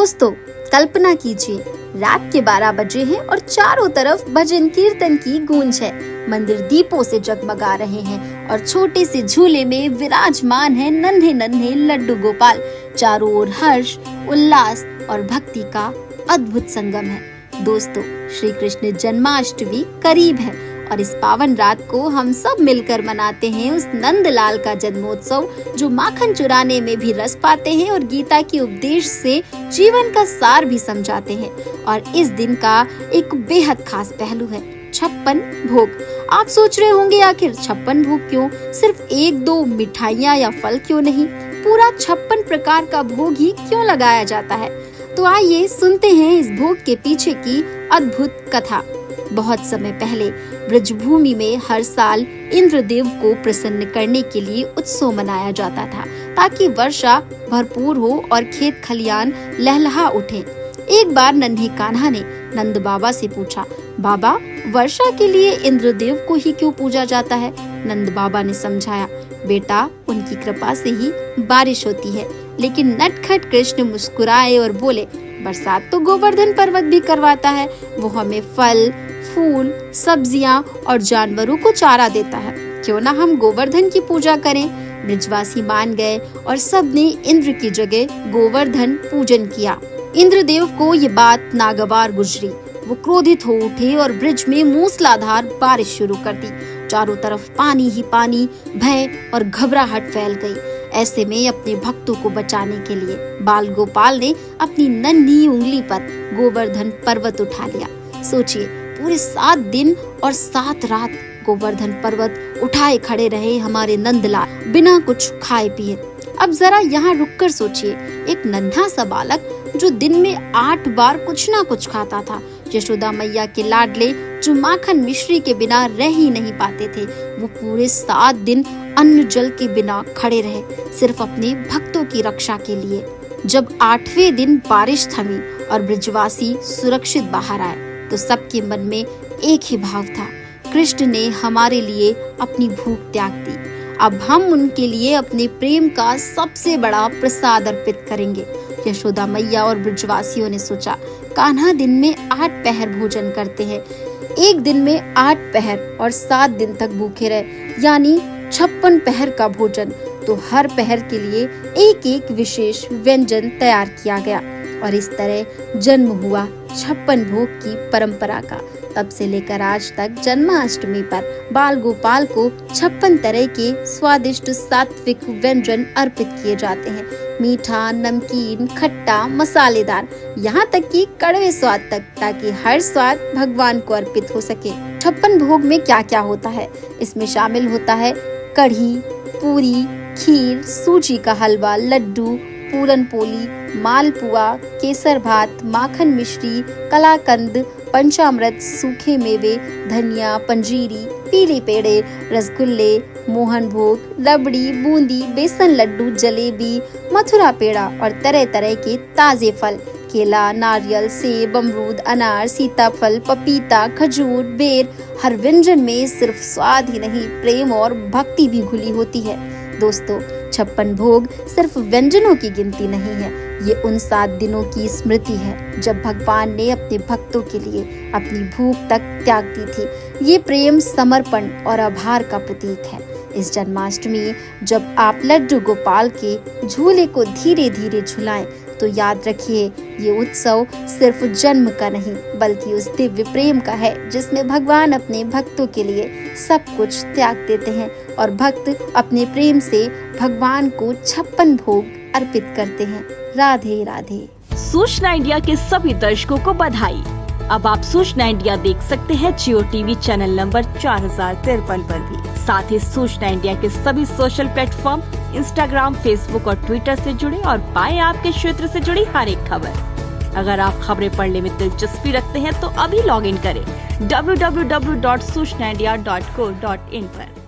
दोस्तों, कल्पना कीजिए, रात के 12 बजे हैं और चारों तरफ भजन कीर्तन की गूंज है। मंदिर दीपों से जगमगा रहे हैं और छोटे से झूले में विराजमान है नन्हे नन्हे लड्डू गोपाल। चारों ओर हर्ष, उल्लास और भक्ति का अद्भुत संगम है। दोस्तों, श्री कृष्ण जन्माष्टमी करीब है और इस पावन रात को हम सब मिलकर मनाते हैं उस नंदलाल का जन्मोत्सव, जो माखन चुराने में भी रस पाते हैं और गीता के उपदेश से जीवन का सार भी समझाते हैं। और इस दिन का एक बेहद खास पहलू है 56 भोग। आप सोच रहे होंगे, आखिर 56 भोग क्यों? सिर्फ 1-2 मिठाइयाँ या फल क्यों नहीं, पूरा 56 प्रकार का भोग ही क्यों लगाया जाता है? तो आइए सुनते हैं इस भोग के पीछे की अद्भुत कथा। बहुत समय पहले ब्रजभूमि में हर साल इंद्रदेव को प्रसन्न करने के लिए उत्सव मनाया जाता था, ताकि वर्षा भरपूर हो और खेत खलियान लहलहा उठे। एक बार नन्हे कान्हा ने नंद बाबा से पूछा, बाबा, वर्षा के लिए इंद्रदेव को ही क्यों पूजा जाता है? नंद बाबा ने समझाया, बेटा, उनकी कृपा से ही बारिश होती है। लेकिन नटखट कृष्ण मुस्कुराए और बोले, बरसात तो गोवर्धन पर्वत भी करवाता है। वो हमें फल, फूल, सब्जियां और जानवरों को चारा देता है। क्यों ना हम गोवर्धन की पूजा करें? ब्रजवासी मान गए और सबने इंद्र की जगह गोवर्धन पूजन किया। इंद्रदेव को ये बात नागवार गुजरी। वो क्रोधित हो उठे और ब्रज में मूसलाधार बारिश शुरू कर दी। चारों तरफ पानी ही पानी, भय और घबराहट फैल गई। ऐसे में अपने भक्तों को बचाने के लिए बाल गोपाल ने अपनी नन्ही उंगली पर गोवर्धन पर्वत उठा लिया। सोचिए, पूरे 7 दिन और 7 रात गोवर्धन पर्वत उठाए खड़े रहे हमारे नंदलाल, बिना कुछ खाए पिए। अब जरा यहाँ रुककर सोचिए, एक नन्हा सा बालक जो दिन में 8 बार कुछ ना कुछ खाता था। यशोदा मैया के लाडले जो माखन मिश्री के बिना रह ही नहीं पाते थे, वो पूरे 7 दिन अन्न जल के बिना खड़े रहे, सिर्फ अपने भक्तों की रक्षा के लिए। जब 8वें दिन बारिश थमी और ब्रजवासी सुरक्षित बाहर आए, तो सबके मन में एक ही भाव था, कृष्ण ने हमारे लिए अपनी भूख त्याग दी। अब हम उनके लिए अपने प्रेम का सबसे बड़ा प्रसाद अर्पित करेंगे। यशोदा मैया और ब्रजवासियों ने सोचा, कान्हा दिन में 8 पहर भोजन करते हैं, एक दिन में 8 पहर और 7 दिन तक भूखे रहे, यानी 56 पहर का भोजन। तो हर पहर के लिए एक एक विशेष व्यंजन तैयार किया गया और इस तरह जन्म हुआ 56 भोग की परंपरा का। तब से लेकर आज तक जन्माष्टमी पर बाल गोपाल को 56 तरह के स्वादिष्ट सात्विक व्यंजन अर्पित किए जाते हैं। मीठा, नमकीन, खट्टा, मसालेदार, यहाँ तक कि कड़वे स्वाद तक, ताकि हर स्वाद भगवान को अर्पित हो सके। 56 भोग में क्या क्या होता है? इसमें शामिल होता है कढ़ी, पूरी, खीर, सूजी का हलवा, लड्डू, पूरन पोली, मालपुआ, केसर भात, माखन मिश्री, कलाकंद, पंचामृत, सूखे मेवे, धनिया, पंजीरी, पीले पेड़े, रसगुल्ले, मोहन भोग, रबड़ी, बूंदी, बेसन लड्डू, जलेबी, मथुरा पेड़ा और तरह तरह के ताजे फल, केला, नारियल, सेब, अमरूद, अनार, सीताफल, पपीता, खजूर, बेर। हर व्यंजन में सिर्फ स्वाद ही नहीं, प्रेम और भक्ति भी घुली होती है। दोस्तों, 56 भोग सिर्फ व्यंजनों की गिनती नहीं है, ये उन 7 दिनों की स्मृति है जब भगवान ने अपने भक्तों के लिए अपनी भूख तक त्याग दी थी। ये प्रेम, समर्पण और आभार का प्रतीक है। इस जन्माष्टमी जब आप लड्डू गोपाल के झूले को धीरे धीरे झुलाएं, तो याद रखिए, ये उत्सव सिर्फ जन्म का नहीं, बल्कि उस दिव्य प्रेम का है जिसमें भगवान अपने भक्तों के लिए सब कुछ त्याग देते हैं और भक्त अपने प्रेम से भगवान को 56 भोग अर्पित करते हैं। राधे राधे। सूचना इंडिया के सभी दर्शकों को बधाई। अब आप सूचना इंडिया देख सकते हैं जियो टीवी चैनल नंबर 4053 पर भी। साथ ही सूचना इंडिया के सभी सोशल प्लेटफॉर्म इंस्टाग्राम, फेसबुक और ट्विटर से जुड़े और पाएं आपके क्षेत्र से जुड़ी हर एक खबर। अगर आप खबरें पढ़ने में दिलचस्पी रखते हैं तो अभी लॉग इन करें www.सूचनाindia.co.in पर।